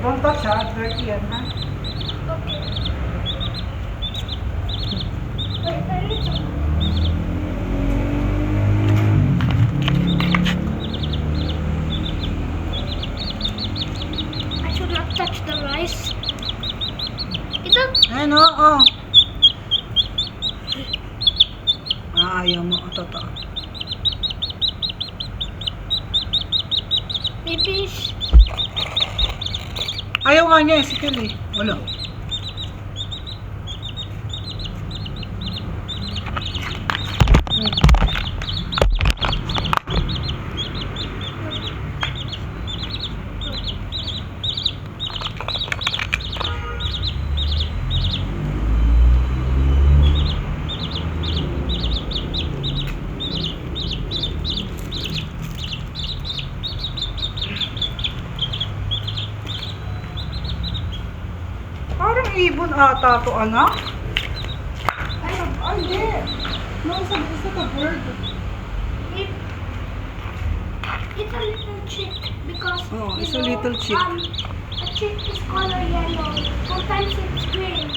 Don't touch ha, dirty yan ha. Okay. Wait, I need to... I should not touch the rice. Ito. Ayan o, oh. Ayaw mo, totoo. Maybe... Ayaw nga niya, si Kelly. Wala. Parang ibon ata to, anak. Ay, hindi. No, it's not a bird. It's a little chick because Oh, you it's a know, little chick. A chick is color yellow. Sometimes it's green.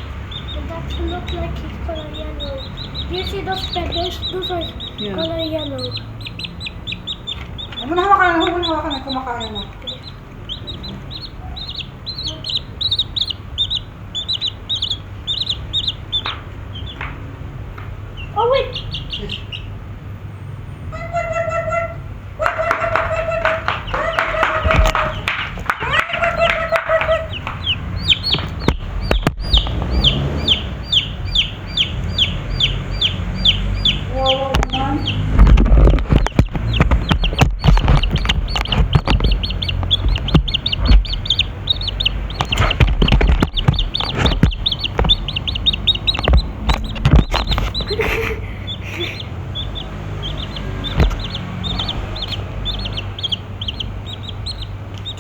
And that look like it's color yellow. Do you see those feathers? Those are Yeah. color yellow. Huwag mo na hawakan, huwag mo na hawakan, kumakain na. Oh wait! Wow, naman.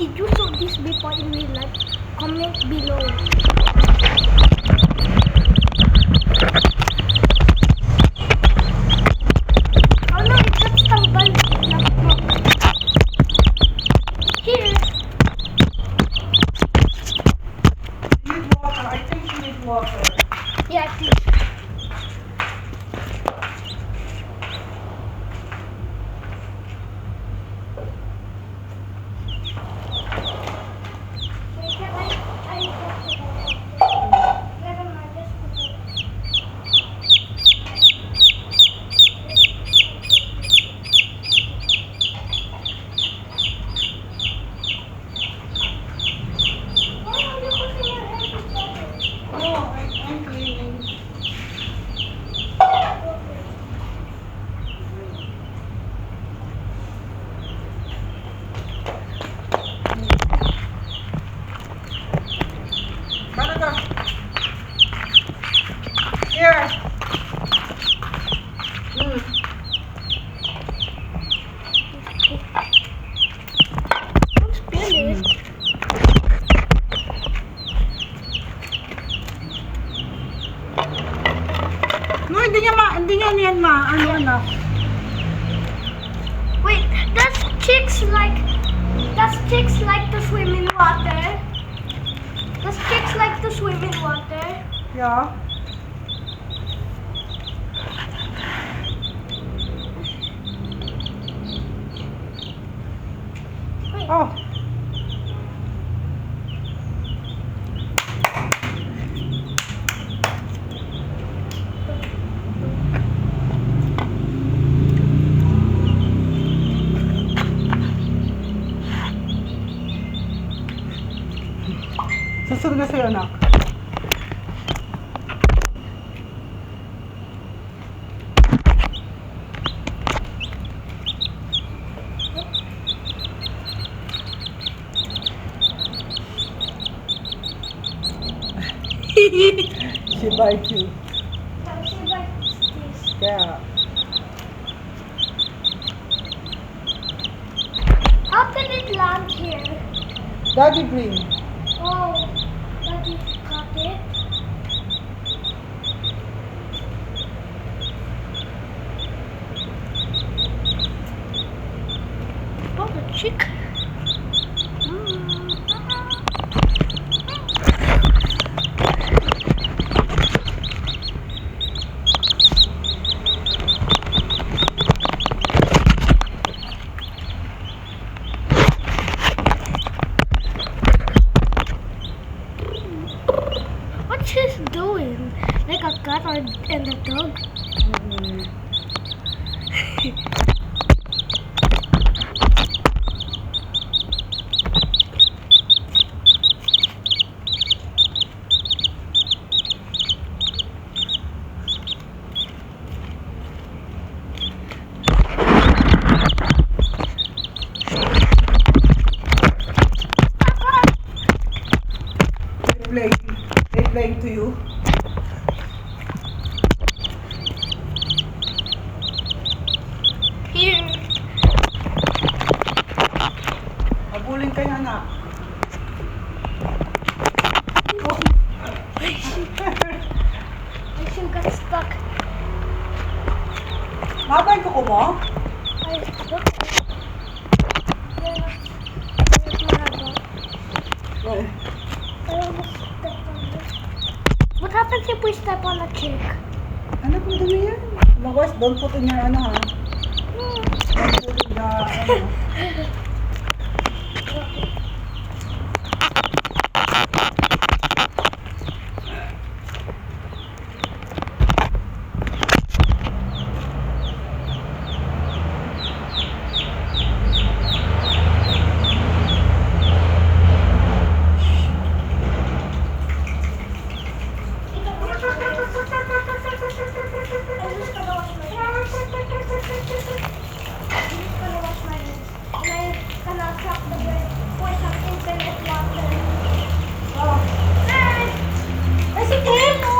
Did you saw this before in real life? Comment below. Oh no, it's not tambal. No. Here. You need water. I think you need water. Yeah, please. Oh, I'm cleaning. Canada. Here. Don't spill it. No, hindi niya yan anak. Wait, does chicks like to swim in water? Does chicks like to swim in water? Yeah. Wait. Oh. Susunod na sa'yo, anak. She bite you. Does she like this? Yeah. How can it land here? Daddy bring. Oh, Daddy got it. Oh, the chick. and the dog. Mm. They playing to you. Here. Habulin kayo, anak. I should got stuck. Mabay ko ko mo? I stuck. Well, I almost stepped on it. What happens if we step on a chick? ano po dumi yan? Magwas, don't put in your ano ha. Don't put in the ano. Oh. Ay, si Kemo!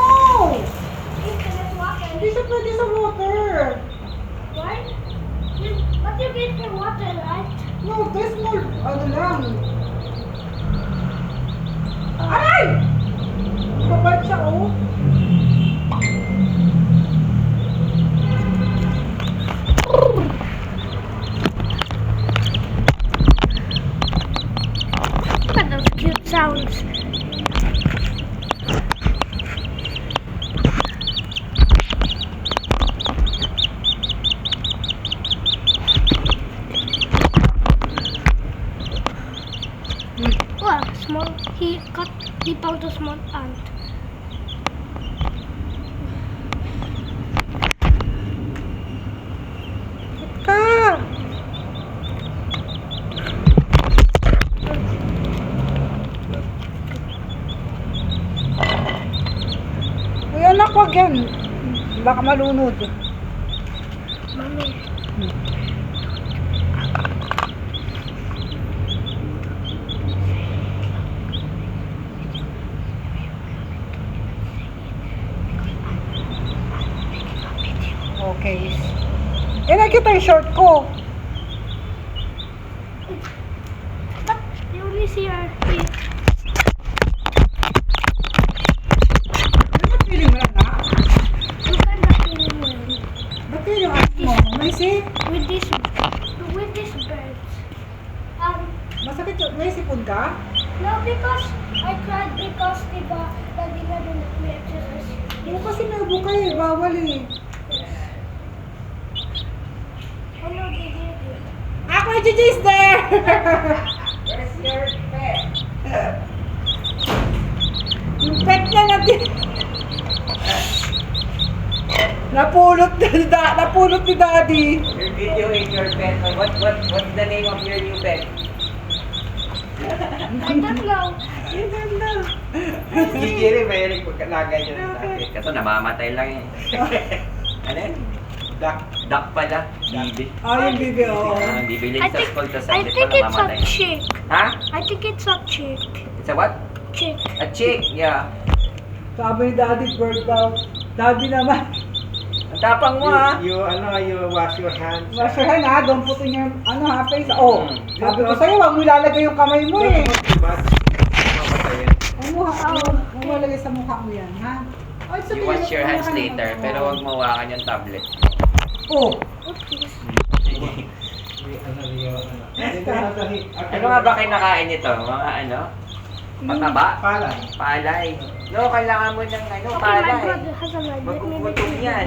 Hindi siya pwede sa water. But you get the water, right? No, this more, ano lang. Aray! Babad siya, oh. Look at those cute sounds. Wow, he found a small ant. Ka! Uy, anak, wag yan. Baka malunod. Mommy. Okay. Eh, nakita yung short ko. But you only see our feet. Ano ba feeling mo, anak? You cannot really win. Ba't yun yung anak mo? May si? With these birds. Masakit yun. May sipon ka? No, because I cried because Daddy never let me exercise. Oo, kasi may ubo ka eh. Bawal eh. I know they did it. Ako, Gigi's there! Where's your pet? Yung pet niya natin. Napulot ni Daddy. You're videoing your pet. What's the name of your new pet? I don't know. Yung ganda. Hindi rin, mahilig pagkalagay niya sa akin. Kaso namamatay lang eh. Ano yun? Duck pala. Bibi. Oh, yung bibi, oo. Bibili I sa think school, tapos I saglit think pa it's a namamatay. chick. Ha? I think it's a chick. It's a what? Chick. A chick, yeah. Sabi ni Daddy, bird daw. Daddy naman. Ang tapang mo ha. You wash your hands. Wash your hand ha, don't put in your, face. Oh, Mm. sabi ko sa'yo, huwag mo ilalagay yung kamay mo eh. Don't put too much. Mamatayin. Huwag mo ilagay sa mukha mo yan, ha? Oh, it's You okay. wash your hands Hawakan mo. later, pero huwag mawakan yung tablet. Oh, Oops. Ano nga ba kinakain nito? Mga ano? Mataba? Palay. Palay. No, kailangan mo ng ano, Okay, my palay. brother has a lie. Let me make Magkukutom you yan.